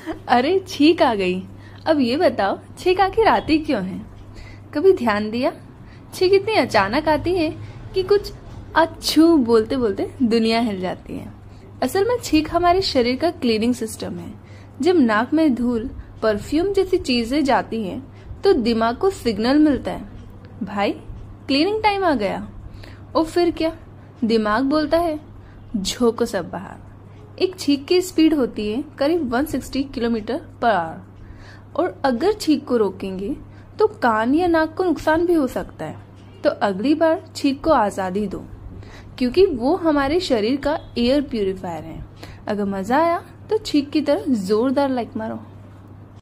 अरे छींक आ गई। अब ये बताओ छींक आखिर आती क्यों है? कभी ध्यान दिया? छींक इतनी अचानक आती है कि कुछ अच्छू बोलते बोलते दुनिया हिल जाती है। असल में छींक हमारे शरीर का क्लीनिंग सिस्टम है। जब नाक में धूल, परफ्यूम जैसी चीजें जाती हैं तो दिमाग को सिग्नल मिलता है, भाई क्लीनिंग टाइम आ गया। और फिर क्या, दिमाग बोलता है झोंको सब बाहर। एक छींक की स्पीड होती है करीब 160 किलोमीटर पर आवर। और अगर छींक को रोकेंगे तो कान या नाक को नुकसान भी हो सकता है। तो अगली बार छींक को आजादी दो, क्योंकि वो हमारे शरीर का एयर प्यूरिफायर है। अगर मजा आया तो छींक की तरह जोरदार लाइक मारो।